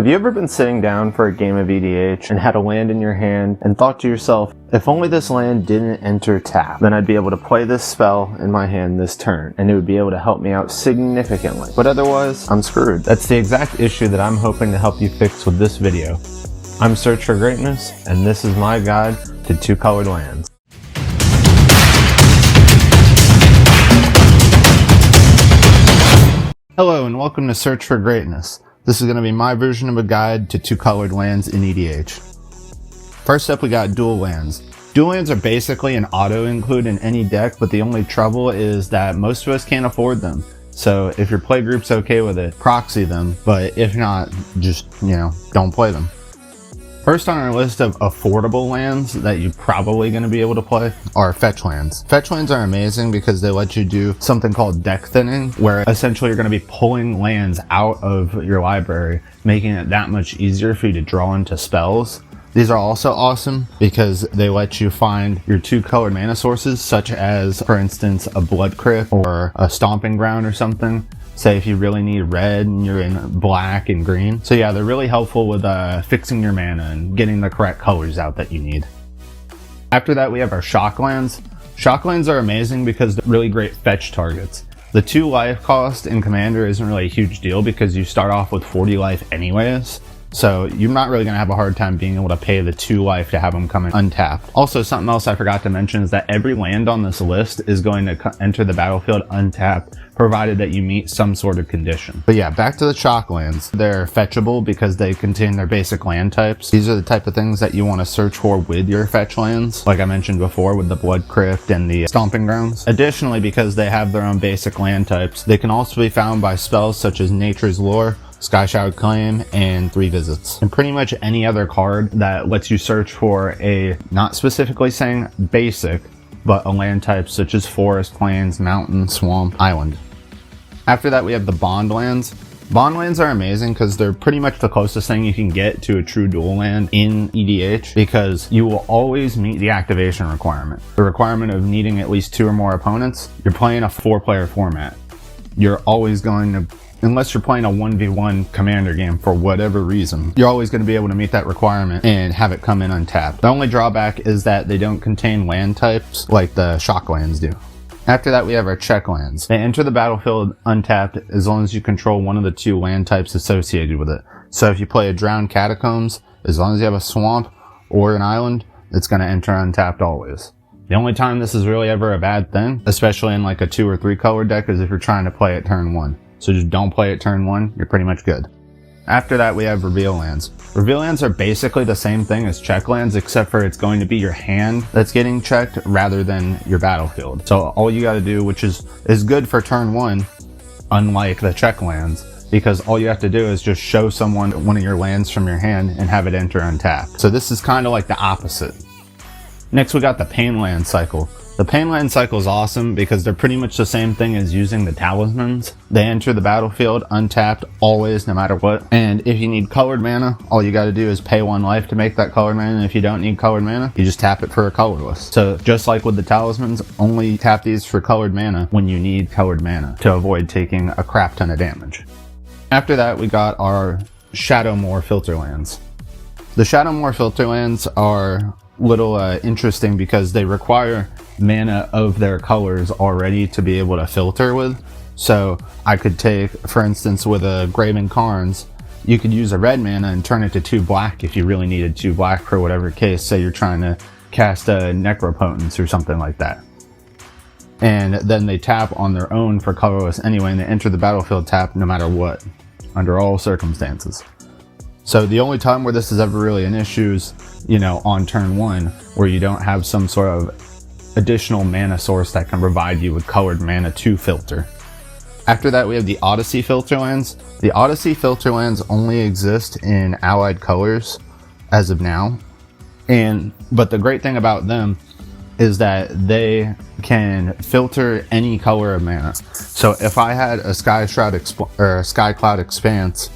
Have you ever been sitting down for a game of EDH and had a land in your hand and thought to yourself, if only this land didn't enter tap, then I'd be able to play this spell in my hand this turn, and it would be able to help me out significantly. But otherwise, I'm screwed. That's the exact issue that I'm hoping to help you fix with this video. I'm Search for Greatness, and this is my guide to two-colored lands. Hello and welcome to Search for Greatness. This is going to be my version of a guide to two-colored lands in EDH. First up, we got dual lands. Dual lands are basically an auto-include in any deck, but the only trouble is that most of us can't afford them. So if your playgroup's okay with it, proxy them, but if not, just, don't play them. First on our list of affordable lands that you're probably going to be able to play are fetch lands. Fetch lands are amazing because they let you do something called deck thinning, where essentially you're going to be pulling lands out of your library, making it that much easier for you to draw into spells. These are also awesome because they let you find your two-colored mana sources, such as, for instance, a Blood Crypt or a Stomping Ground or something. Say if you really need red and you're in black and green. So yeah, they're really helpful with fixing your mana and getting the correct colors out that you need. After that, we have our shock lands. Shock lands are amazing because they're really great fetch targets. The 2 life cost in Commander isn't really a huge deal because you start off with 40 life anyways. So you're not really going to have a hard time being able to pay the 2 life to have them come in untapped. Also, something else I forgot to mention is that every land on this list is going to enter the battlefield untapped, provided that you meet some sort of condition. But yeah, back to the shock lands. They're fetchable because they contain their basic land types. These are the type of things that you want to search for with your fetch lands, like I mentioned before with the Blood Crypt and the Stomping Grounds. Additionally, because they have their own basic land types, they can also be found by spells such as Nature's Lore, Skyshroud Claim, and 3 Visits. And pretty much any other card that lets you search for a, not specifically saying basic, but a land type such as Forest, Plains, Mountain, Swamp, Island. After that, we have the bond lands. Bond lands are amazing because they're pretty much the closest thing you can get to a true dual land in EDH, because you will always meet the activation requirement. The requirement of needing at least 2 or more opponents. You're playing a 4-player format. You're always going to, unless you're playing a 1v1 Commander game for whatever reason, you're always going to be able to meet that requirement and have it come in untapped. The only drawback is that they don't contain land types like the shock lands do. After that, we have our check lands. They enter the battlefield untapped as long as you control one of the 2 land types associated with it. So if you play a Drowned Catacombs, as long as you have a swamp or an island, it's going to enter untapped always. The only time this is really ever a bad thing, especially in like a 2 or 3 color deck, is if you're trying to play at turn 1. So just don't play at turn 1, you're pretty much good. After that, we have reveal lands. Reveal lands are basically the same thing as check lands, except for it's going to be your hand that's getting checked rather than your battlefield. So all you gotta do, which is good for turn 1, unlike the check lands, because all you have to do is just show someone one of your lands from your hand and have it enter untapped. So this is kind of like the opposite. Next, we got the Pain Land cycle. The Pain Land cycle is awesome because they're pretty much the same thing as using the talismans. They enter the battlefield untapped always, no matter what. And if you need colored mana, all you gotta do is pay 1 life to make that colored mana. And if you don't need colored mana, you just tap it for a colorless. So just like with the talismans, only tap these for colored mana when you need colored mana to avoid taking a crap ton of damage. After that, we got our Shadowmoor filter lands. The Shadowmoor filter lands are little interesting because they require mana of their colors already to be able to filter with. So I could take, for instance, with a Graven Karns, you could use a red mana and turn it to 2 black if you really needed 2 black for whatever case. Say you're trying to cast a Necropotence or something like that. And then they tap on their own for colorless anyway, and they enter the battlefield tapped no matter what, under all circumstances. So the only time where this is ever really an issue is, on turn 1, where you don't have some sort of additional mana source that can provide you with colored mana to filter. After that, we have the Odyssey filter lands. The Odyssey filter lands only exist in allied colors as of now. But the great thing about them is that they can filter any color of mana. So if I had a Skycloud Expanse,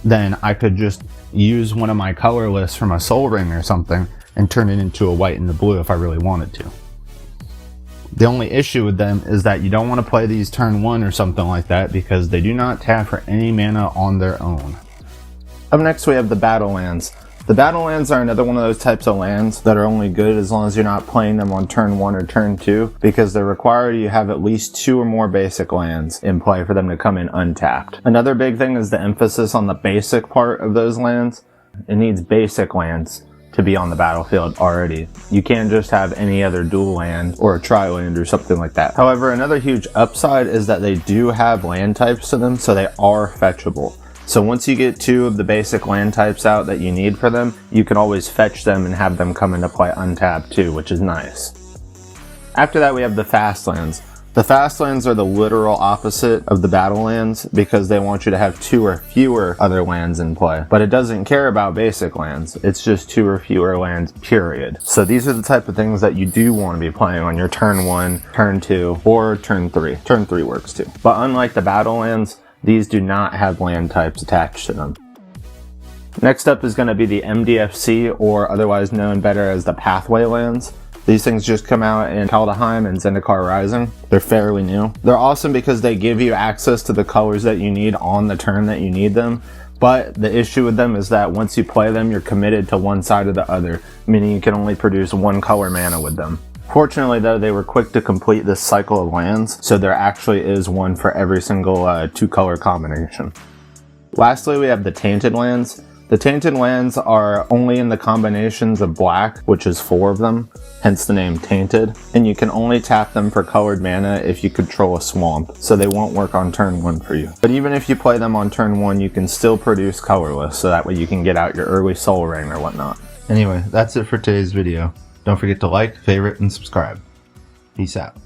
then I could just use one of my colorless from a Soul Ring or something and turn it into a white and a blue if I really wanted to. The only issue with them is that you don't want to play these turn 1 or something like that because they do not tap for any mana on their own. Up next we have the battle lands. The battle lands are another one of those types of lands that are only good as long as you're not playing them on turn 1 or turn 2, because they're required you have at least 2 or more basic lands in play for them to come in untapped. Another big thing is the emphasis on the basic part of those lands. It needs basic lands to be on the battlefield already. You can't just have any other dual land or a tri-land or something like that. However, another huge upside is that they do have land types to them, so they are fetchable. So once you get 2 of the basic land types out that you need for them, you can always fetch them and have them come into play untapped too, which is nice. After that we have the fast lands. The fast lands are the literal opposite of the battle lands because they want you to have 2 or fewer other lands in play. But it doesn't care about basic lands. It's just 2 or fewer lands, period. So these are the type of things that you do want to be playing on your turn 1, turn 2, or turn 3. Turn 3 works too. But unlike the battle lands, these do not have land types attached to them. Next up is going to be the MDFC, or otherwise known better as the Pathway lands. These things just come out in Kaldheim and Zendikar Rising. They're fairly new. They're awesome because they give you access to the colors that you need on the turn that you need them. But the issue with them is that once you play them, you're committed to one side or the other, meaning you can only produce 1 color mana with them. Fortunately though, they were quick to complete this cycle of lands, so there actually is one for every single 2-color combination. Lastly, we have the Tainted lands. The Tainted lands are only in the combinations of black, which is 4 of them, hence the name Tainted, and you can only tap them for colored mana if you control a swamp, so they won't work on turn 1 for you. But even if you play them on turn 1, you can still produce colorless, so that way you can get out your early Soul Ring or whatnot. Anyway, that's it for today's video. Don't forget to like, favorite, and subscribe. Peace out.